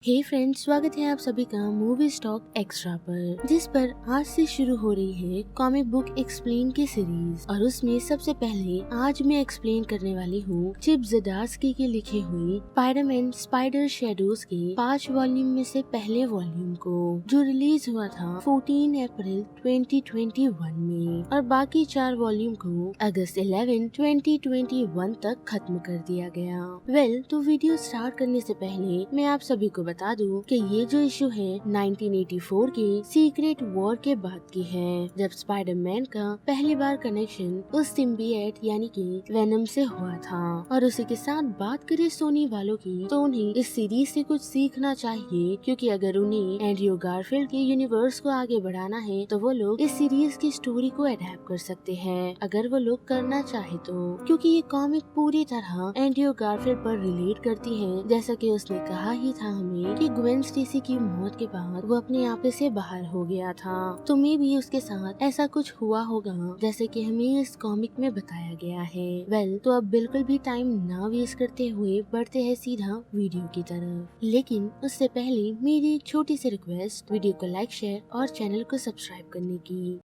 हे friends, स्वागत है आप सभी का मूवी स्टॉक एक्स्ट्रा पर, जिस पर आज से शुरू हो रही है कॉमिक बुक एक्सप्लेन की सीरीज। और उसमें सबसे पहले आज मैं एक्सप्लेन करने वाली हूँ चिप ज़दार्स्की की लिखी हुई स्पाइडरमैन स्पाइडर शैडोज के 5 वॉल्यूम में से पहले वॉल्यूम को, जो रिलीज हुआ था 14 अप्रैल 2021 में, और बाकी 4 वॉल्यूम को अगस्त 11, 2021 तक खत्म कर दिया गया। तो वीडियो स्टार्ट करने से पहले मैं आप सभी को बता दूं कि ये जो इशू है 1984 के सीक्रेट वॉर के बाद की है, जब स्पाइडरमैन का पहली बार कनेक्शन उस सिम्बिएट यानी कि वेनम से हुआ था। और उसी के साथ बात करें सोनी वालों की, तो उन्हें इस सीरीज से कुछ सीखना चाहिए, क्योंकि अगर उन्हें एंड्रयू गारफील्ड के यूनिवर्स को आगे बढ़ाना है तो वो लोग इस सीरीज की स्टोरी को अडेप्ट कर सकते हैं, अगर वो लोग करना चाहे तो, क्योंकि ये कॉमिक पूरी तरह एंड्रयू गारफील्ड पर रिलेट करती है। जैसा कि उसने कहा ही था हमें कि ग्वेन स्टेसी की मौत के बाद वो अपने आप से बाहर हो गया था, तो मे भी उसके साथ ऐसा कुछ हुआ होगा जैसे कि हमें इस कॉमिक में बताया गया है। तो अब बिल्कुल भी टाइम ना वेस्ट करते हुए बढ़ते हैं सीधा वीडियो की तरफ। लेकिन उससे पहले मेरी एक छोटी सी रिक्वेस्ट, वीडियो को लाइक, शेयर और चैनल को सब्सक्राइब करने की।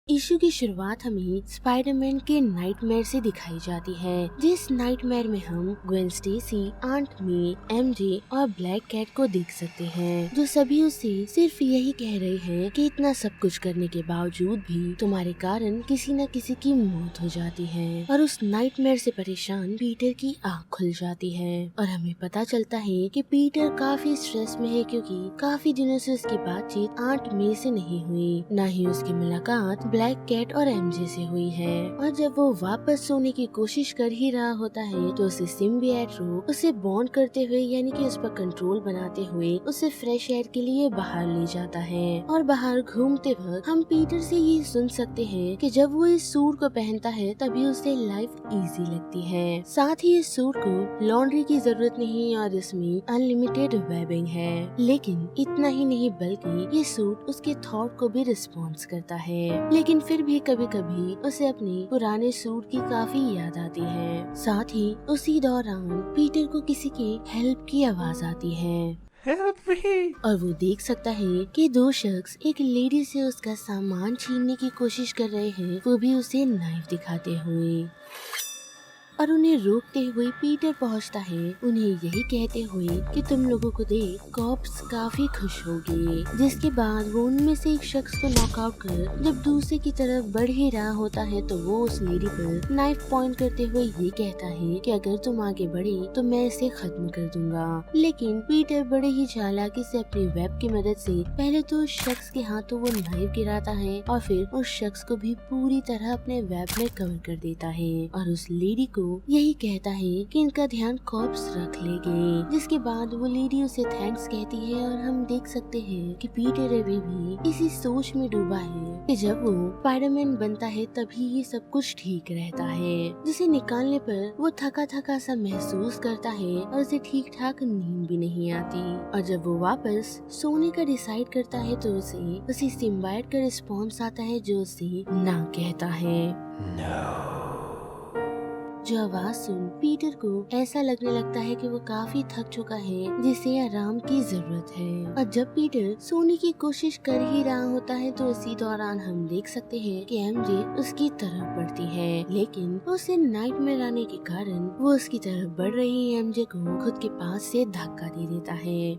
इशू की शुरुआत हमें स्पाइडरमैन के नाइटमेयर से दिखाई जाती है, जिस नाइटमेयर में हम ग्वेन स्टेसी, आंट मे, एमजे और ब्लैक कैट को देख सकते हैं, जो सभी उससे सिर्फ यही कह रहे हैं कि इतना सब कुछ करने के बावजूद भी तुम्हारे कारण किसी न किसी की मौत हो जाती है। और उस नाइटमेयर से परेशान पीटर की आँख खुल जाती है और हमें पता चलता है कि पीटर काफी स्ट्रेस में है, क्योंकि काफी दिनों से उसकी बातचीत आंट मे से नहीं हुई, न ही उसकी मुलाकात ब्लैक कैट और एमजे से हुई है। और जब वो वापस सोने की कोशिश कर ही रहा होता है तो उसे सिम्बिएट रोग उसे बॉन्ड करते हुए यानी कि उस पर कंट्रोल बनाते हुए उसे फ्रेश एयर के लिए बाहर ले जाता है। और बाहर घूमते वक्त हम पीटर से ये सुन सकते हैं कि जब वो इस सूट को पहनता है तभी उसे लाइफ इजी लगती है। साथ ही इस सूट को लॉन्ड्री की जरूरत नहीं और इसमें अनलिमिटेड वेबिंग है। लेकिन इतना ही नहीं बल्कि ये सूट उसके थॉट को भी रिस्पॉन्स करता है। लेकिन फिर भी कभी कभी उसे अपने पुराने सूट की काफी याद आती है। साथ ही उसी दौरान पीटर को किसी के हेल्प की आवाज आती है। Help me! और वो देख सकता है कि 2 शख्स एक लेडी से उसका सामान छीनने की कोशिश कर रहे हैं, वो भी उसे नाइफ दिखाते हुए। और उन्हें रोकते हुए पीटर पहुंचता है, उन्हें यही कहते हुए कि तुम लोगों को देख कॉप्स काफी खुश होंगे। जिसके बाद वो उनमें से एक शख्स को नॉकआउट कर जब दूसरे की तरफ बढ़ ही रहा होता है तो वो उस लेडी पर नाइफ पॉइंट करते हुए ये कहता है कि अगर तुम आगे बढ़े तो मैं इसे खत्म कर दूंगा। लेकिन पीटर बड़े ही चालाकी से अपनी वेब की मदद से पहले तो उस शख्स के हाथों वो नाइफ गिराता है और फिर उस शख्स को भी पूरी तरह अपने वेब में कवर कर देता है और उस लेडी को यही कहता है कि इनका ध्यान कॉप्स रख लेंगे। जिसके बाद वो लेडी उसे थैंक्स कहती है और हम देख सकते हैं कि पीटर अभी भी इसी सोच में डूबा है कि जब वो स्पाइडरमैन बनता है तभी ये सब कुछ ठीक रहता है। जिसे निकालने पर वो थका थका सा महसूस करता है और उसे ठीक ठाक नींद भी नहीं आती। और जब वो वापस सोने का डिसाइड करता है तो उसी सिम्बाइट का रिस्पॉन्स आता है जो उसे ना कहता है। जो आवाज सुन पीटर को ऐसा लगने लगता है कि वो काफी थक चुका है, जिसे आराम की जरूरत है। और जब पीटर सोने की कोशिश कर ही रहा होता है तो उसी दौरान हम देख सकते हैं कि एमजे उसकी तरफ बढ़ती है, लेकिन उसे नाइटमेयर आने के कारण वो उसकी तरफ बढ़ रही एमजे को खुद के पास से धक्का दे देता है।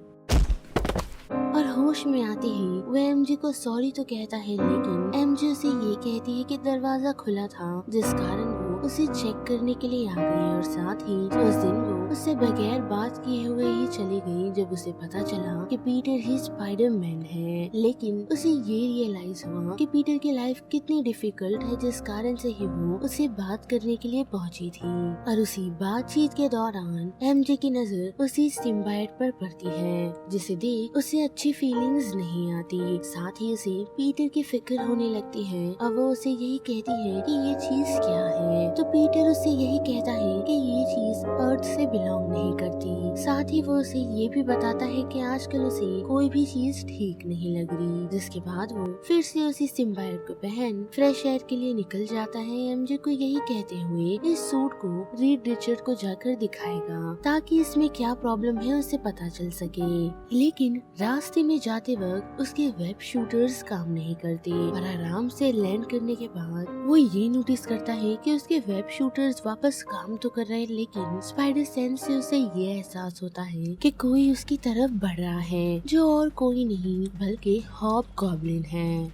और होश में आते ही वो एमजे को सॉरी तो कहता है, लेकिन एमजे उसे ये कहती है कि दरवाजा खुला था, जिस कारण वो उसे चेक करने के लिए आ गई। और साथ ही उस दिन वो उससे बगैर बात किए हुए ही चली गई जब उसे पता चला कि पीटर ही स्पाइडरमैन है। लेकिन उसे ये रियलाइज हुआ कि पीटर की लाइफ कितनी डिफिकल्ट है, जिस कारण से ही वो उसे बात करने के लिए पहुंची थी। और उसी बातचीत के दौरान एमजे की नजर उसी सिम्बाइट पर पड़ती है, जिसे देख उसे अच्छी फीलिंग्स नहीं आती। साथ ही उसे पीटर की फिक्र होने लगती है और वो उसे यही कहती है कि ये चीज क्या है, तो पीटर उससे यही कहता है कि ये चीज अर्थ से बिलोंग नहीं करती। साथ ही वो उसे ये भी बताता है कि आजकल उसे कोई भी चीज ठीक नहीं लग रही। जिसके बाद वो फिर से उसी सिम्बायोट को पहन फ्रेश एयर के लिए निकल जाता है, एमजे को यही कहते हुए इस सूट को रीड रिचर्ड को जाकर दिखाएगा ताकि इसमें क्या प्रॉब्लम है उसे पता चल सके। लेकिन रास्ते में जाते वक्त उसके वेब शूटर्स काम नहीं करते और आराम से लैंड करने के बाद वो ये नोटिस करता है कि उसके वेब शूटर्स वापस काम तो कर रहे हैं, लेकिन स्पाइडर सेंस से उसे ये एहसास होता है कि कोई उसकी तरफ बढ़ रहा है, जो और कोई नहीं बल्कि हॉबगॉब्लिन है,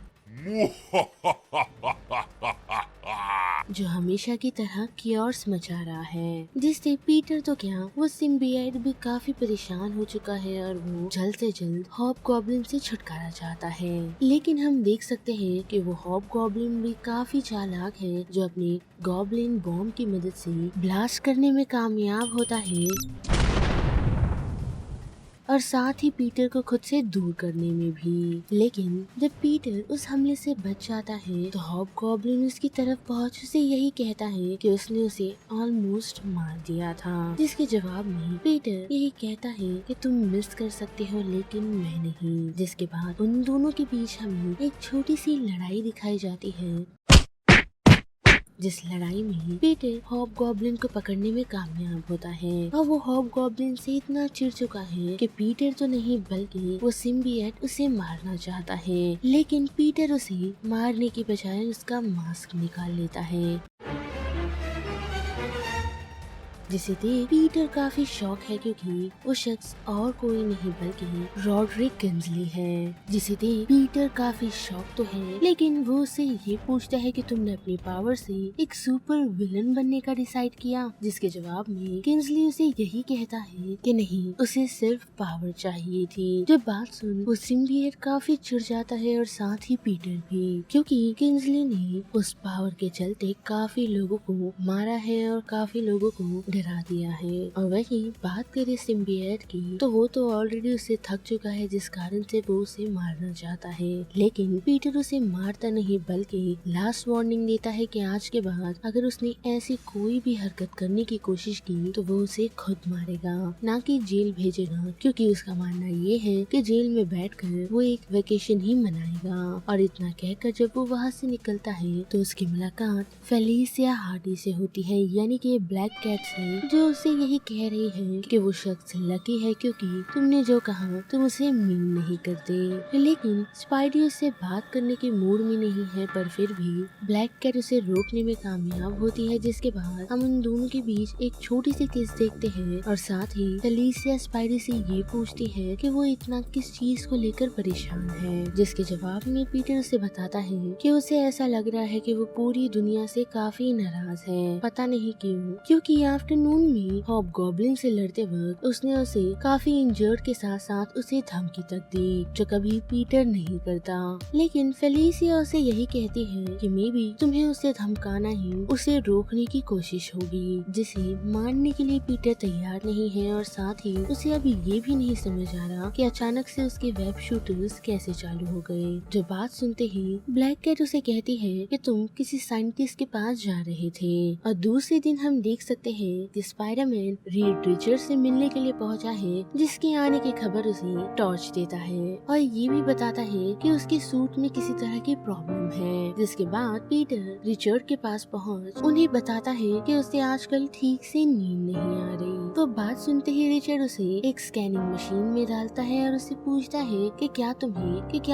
जो हमेशा की तरह कियोर्स मचा रहा है। जिससे पीटर तो क्या वो सिम्बियोट भी काफी परेशान हो चुका है और वो जल्द से जल्द हॉबगॉब्लिन से छुटकारा चाहता है। लेकिन हम देख सकते हैं कि वो हॉबगॉब्लिन भी काफी चालाक है, जो अपनी गॉब्लिन बॉम्ब की मदद से ब्लास्ट करने में कामयाब होता है और साथ ही पीटर को खुद से दूर करने में भी। लेकिन जब पीटर उस हमले से बच जाता है तो हॉबगॉब्लिन उसकी तरफ पहुंच उसे यही कहता है कि उसने उसे ऑलमोस्ट मार दिया था। जिसके जवाब में पीटर यही कहता है कि तुम मिस कर सकते हो लेकिन मैं नहीं। जिसके बाद उन दोनों के बीच हमें एक छोटी सी लड़ाई दिखाई जाती है, जिस लड़ाई में पीटर हॉबगॉब्लिन को पकड़ने में कामयाब होता है और वो हॉबगॉब्लिन से इतना चिढ़ चुका है कि पीटर तो नहीं बल्कि वो सिम्बियोट उसे मारना चाहता है। लेकिन पीटर उसे मारने की बजाय उसका मास्क निकाल लेता है, जिसे देख पीटर काफी शॉक है क्योंकि वो शख्स और कोई नहीं बल्कि रॉड्रिक किंग्सली है। जिसे देख पीटर काफी शॉक तो है, लेकिन वो उससे ये पूछता है कि तुमने अपनी पावर से एक सुपर विलन बनने का डिसाइड किया। जिसके जवाब में किंग्सली उसे यही कहता है कि नहीं, उसे सिर्फ पावर चाहिए थी। जब बात सुन वो सिम्बियोट काफी चिढ़ जाता है और साथ ही पीटर भी, क्योंकि किंग्सली ने उस पावर के चलते काफी लोगों को मारा है और काफी लोगों को डरा दिया है। और वही बात करें सिम्बियोट की तो वो तो ऑलरेडी उसे थक चुका है, जिस कारण से वो उसे मारना चाहता है। लेकिन पीटर उसे मारता नहीं बल्कि लास्ट वार्निंग देता है कि आज के बाद अगर उसने ऐसी कोई भी हरकत करने की कोशिश की तो वो उसे खुद मारेगा, ना कि जेल भेजेगा, क्योंकि उसका मानना ये है कि जेल में बैठकर वो एक वेकेशन ही मनाएगा। और इतना कहकर जब वो वहाँ से निकलता है तो उसकी मुलाकात फेलिसिया हार्डी से होती है, यानी कि ब्लैक कैट से, जो उसे यही कह रही है कि वो शख्स लकी है क्योंकि तुमने जो कहा तुम उसे मीन नहीं करते। लेकिन स्पाइडी उससे बात करने के मूड में नहीं है, पर फिर भी ब्लैक कैट उसे रोकने में कामयाब होती है। जिसके बाद हम उन दोनों के बीच एक छोटी सी किस देखते हैं और साथ ही फेलिसिया स्पाइडी से ये पूछती है कि वो इतना किस चीज को लेकर परेशान है। जिसके जवाब में पीटर उसे बताता है कि उसे ऐसा लग रहा है कि वो पूरी दुनिया से काफी नाराज है, पता नहीं क्यों, क्योंकि आफ्टरनून में हॉबगॉब्लिन से लड़ते वक्त उसने उसे काफी इंजर्ड के साथ साथ उसे धमकी तक दी, जो कभी पीटर नहीं करता। लेकिन फेलिसिया उसे यही कहती है कि मे बी तुम्हें उसे धमकाना ही उसे रोकने की कोशिश होगी, जिसे मानने के लिए पीटर तैयार नहीं है। और साथ ही उसे अभी ये भी नहीं समझ आ रहा कि अचानक से उसके वेब शूटर्स कैसे चालू हो गए। जो बात सुनते ही ब्लैक कैट उसे कहती है कि तुम किसी साइंटिस्ट के पास जा रहे थे। और दूसरे दिन हम देख सकते हैं कि स्पाइडरमैन रीड रिचर्ड से मिलने के लिए पहुंचा है, जिसके आने की खबर उसे टॉर्च देता है और ये भी बताता है कि उसके सूट में किसी तरह की प्रॉब्लम है। जिसके बाद पीटर रिचर्ड के पास पहुंच उन्हें बताता है कि उसे आजकल ठीक से नींद नहीं आ रही। तो बात सुनते ही रिचर्ड उसे एक स्कैनिंग मशीन में डालता है और उससे पूछता है कि क्या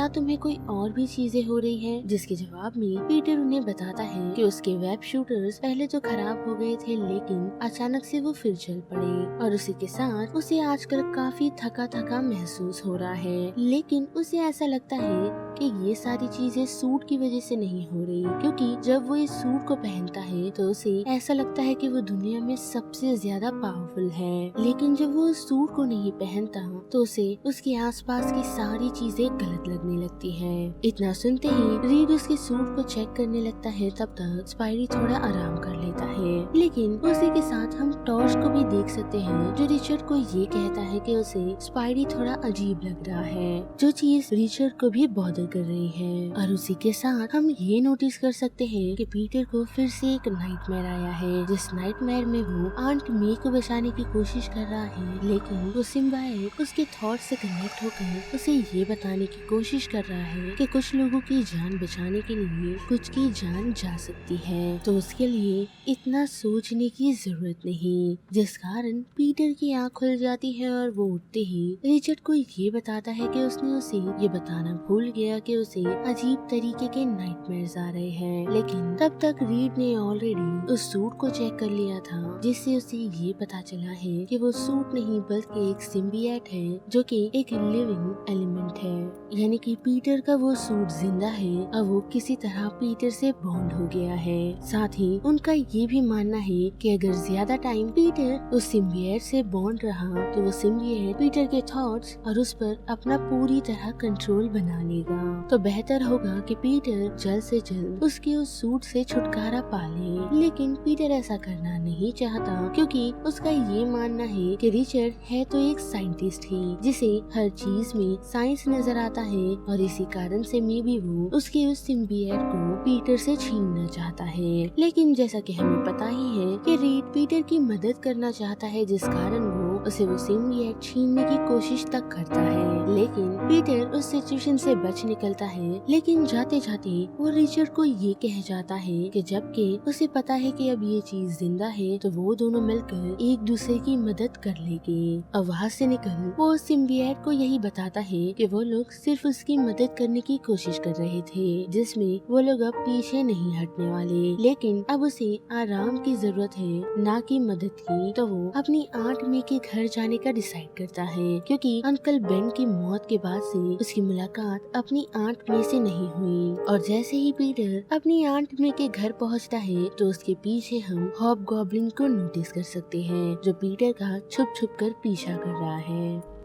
तुम्हें कोई और भी चीजें हो रही है। जिसके जवाब में पीटर उन्हें बताता है कि उसके वेब शूटर्स पहले तो खराब हो गए थे, लेकिन अचानक से वो फिर चल पड़े और उसी के साथ उसे आजकल काफी थका थका महसूस हो रहा है। लेकिन उसे ऐसा लगता है कि ये सारी चीजें सूट की वजह से नहीं हो रही, क्योंकि जब वो इस सूट को पहनता है तो उसे ऐसा लगता है कि वो दुनिया में सबसे ज्यादा पावरफुल है, लेकिन जब वो उस सूट को नहीं पहनता तो उसे उसके आसपास की सारी चीजें गलत लगने लगती है। इतना सुनते ही रीड उसके सूट को चेक करने लगता है। तब तक स्पाइडी थोड़ा आराम कर लेता है, लेकिन उसी के साथ हम टॉर्च को भी देख सकते हैं जो रिचर्ड को ये कहता है कि उसे स्पाइडी थोड़ा अजीब लग रहा है, जो चीज रिचर्ड को भी बॉदर कर रही है। और उसी के साथ हम ये नोटिस कर सकते हैं कि पीटर को फिर से एक नाइटमेयर आया है, जिस नाइटमेयर में वो आंट मे को बचाने की कोशिश कर रहा है, लेकिन वो सिम्बायोट उसके थॉट से कनेक्ट होकर उसे ये बताने की कोशिश कर रहा है कि कुछ लोगों की जान बचाने के लिए कुछ की जान जा सकती है, तो उसके लिए इतना सोचने की जरूरत नहीं। जिस कारण पीटर की आँख खुल जाती है और वो उठते ही रिचर्ड को ये बताता है कि उसने उसे ये बताना भूल गया कि उसे अजीब तरीके के नाइटमेयर्स आ रहे हैं, लेकिन तब तक रीड ने ऑलरेडी उस सूट को चेक कर लिया था, जिससे उसे ये पता चला है कि वो सूट नहीं बल्कि एक सिम्बिएट है, जो कि एक लिविंग एलिमेंट है, यानी कि पीटर का वो सूट जिंदा है और वो किसी तरह पीटर से बॉन्ड हो गया है। साथ ही उनका ये भी मानना है कि अगर ज्यादा टाइम पीटर उस सिम्बिएट से बॉन्ड रहा तो वो सिम्बिएट पीटर के थॉट्स और उस पर अपना पूरी तरह कंट्रोल बना लेगा। तो बेहतर होगा कि पीटर जल्द से जल्द उसके उस सूट से छुटकारा पा ले, लेकिन पीटर ऐसा करना नहीं चाहता क्योंकि उसका ये मानना है कि रिचर्ड है तो एक साइंटिस्ट ही, जिसे हर चीज में साइंस नजर आता है, और इसी कारण से मे भी वो उसके उस सिम्बिएट को पीटर से छीनना चाहता है। लेकिन जैसा कि हमें पता ही है कि रीड पीटर की मदद करना चाहता है, जिस कारण वो उसे वो सिम्बिएट छीनने की कोशिश तक करता है, लेकिन पीटर उस सिचुएशन से बच निकलता है। लेकिन जाते जाते वो रिचर्ड को ये कह जाता है कि जबकि उसे पता है कि अब ये चीज जिंदा है तो वो दोनों मिलकर एक दूसरे की मदद कर लेंगे। और वहाँ से निकल वो सिम्बिएट को यही बताता है कि वो लोग सिर्फ उसकी मदद करने की कोशिश कर रहे थे, जिसमें वो लोग अब पीछे नहीं हटने वाले, लेकिन अब उसे आराम की जरूरत है ना कि मदद की। तो वो अपनी आंट मे के घर जाने का डिसाइड करता है, क्योंकि अंकल बेन की मौत के बाद से उसकी मुलाकात अपनी आंट मे से नहीं हुई। और जैसे ही पीटर अपनी आंट मे के घर पहुंचता है तो उसके पीछे हम हॉबगॉब्लिन को नोटिस कर सकते हैं, जो पीटर का छुप छुप कर पीछा कर रहा है।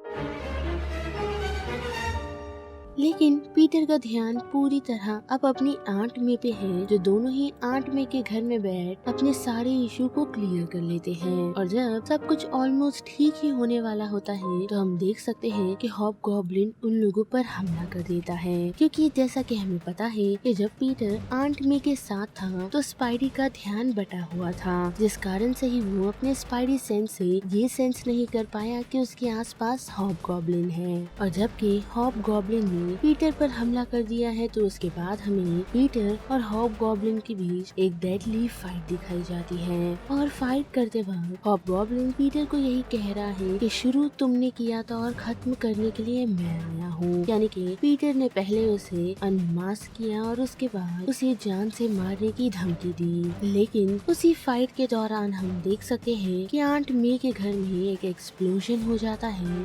लेकिन पीटर का ध्यान पूरी तरह अब अपनी आंट मे पे है, जो दोनों ही आंट मे के घर में बैठ अपने सारे इशू को क्लियर कर लेते हैं। और जब सब कुछ ऑलमोस्ट ठीक ही होने वाला होता है तो हम देख सकते हैं कि हॉबगॉब्लिन उन लोगों पर हमला कर देता है, क्योंकि जैसा कि हमें पता है कि जब पीटर आंट मे के साथ था तो स्पाइडी का ध्यान बटा हुआ था, जिस कारण से ही वो अपने स्पाइडी सेंस से ये सेंस नहीं कर पाया कि उसके आसपास हॉबगॉब्लिन है। और जबकि हॉबगॉब्लिन ने पीटर पर हमला कर दिया है तो उसके बाद हमें पीटर और हॉबगॉब्लिन के बीच एक डेडली फाइट दिखाई जाती है। और फाइट करते वक्त हॉबगॉब्लिन पीटर को यही कह रहा है कि शुरू तुमने किया था और खत्म करने के लिए मैं आया हूँ, यानी कि पीटर ने पहले उसे अनमास्क किया और उसके बाद उसे जान से मारने की धमकी दी। लेकिन उसी फाइट के दौरान हम देख सकते हैं कि आंट मे के घर में एक एक्सप्लोजन हो जाता है,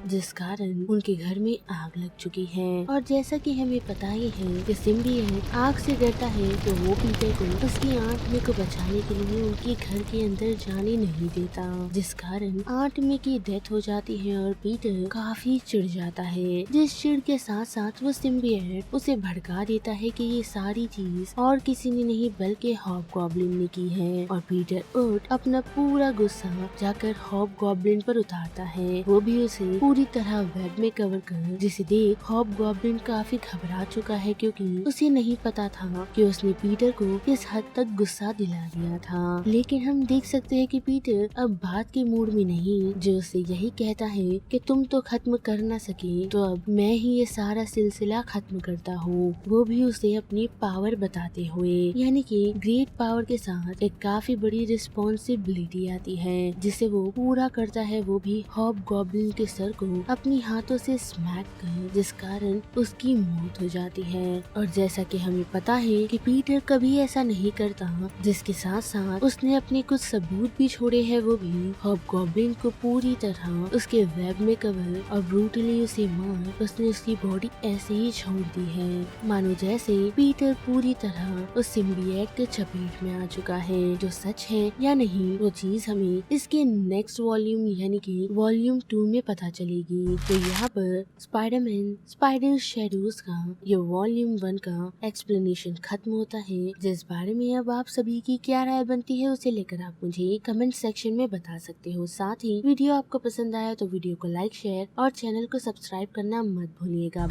जिस कारण उनके घर में आग लग चुकी है। और जैसा कि हमें पता ही है कि सिम्बिएट आग से डरता है तो वो पीटर को उसकी आंट मे को बचाने के लिए उनके घर के अंदर जाने नहीं देता, जिस कारण आंट मे की डेथ हो जाती है और पीटर काफी चिढ़ जाता है, जिस चिढ़ के साथ साथ वो सिम्बिएट उसे भड़का देता है कि ये सारी चीज और किसी ने नहीं बल्कि हॉबगॉब्लिन ने की है। और पीटर उठ अपना पूरा गुस्सा जाकर हॉबगॉब्लिन पर उतारता है, वो भी उसे पूरी तरह वेब में कवर कर, जिसे देख हॉबगॉब्लिन काफी घबरा चुका है, क्योंकि उसे नहीं पता था कि उसने पीटर को किस हद तक गुस्सा दिला दिया था। लेकिन हम देख सकते हैं कि पीटर अब बात के मूड में नहीं, जो उसे यही कहता है कि तुम तो खत्म कर ना सके तो अब मैं ही ये सारा सिलसिला खत्म करता हूँ, वो भी उसे अपनी पावर बताते हुए, यानी कि ग्रेट पावर के साथ एक काफी बड़ी रिस्पॉन्सिबिलिटी आती है, जिसे वो पूरा करता है, वो भी हॉबगॉब्लिन के सर को अपनी हाथों से स्मैक कर, जिस कारण उसकी मौत हो जाती है। और जैसा कि हमें पता है कि पीटर कभी ऐसा नहीं करता, जिसके साथ साथ उसने अपने कुछ सबूत भी छोड़े हैं, वो भी हॉबगॉब्लिन को पूरी तरह उसके वेब में कवर और ब्रूटली उसे मार उसने उसकी बॉडी ऐसे ही छोड़ दी है, मानो जैसे पीटर पूरी तरह उस सिम्बिएट के चपेट में आ चुका है। जो सच है या नहीं वो चीज हमें इसके नेक्स्ट वॉल्यूम यानी कि वॉल्यूम 2 में पता चलेगी। तो यहाँ पर स्पाइडरमैन स्पाइडर शैडोज का ये वॉल्यूम 1 का एक्सप्लेनेशन खत्म होता है। जिस बारे में अब आप सभी की क्या राय बनती है उसे लेकर आप मुझे कमेंट सेक्शन में बता सकते हो। साथ ही वीडियो आपको पसंद आया तो वीडियो को लाइक, शेयर और चैनल को सब्सक्राइब करना मत भूलिएगा।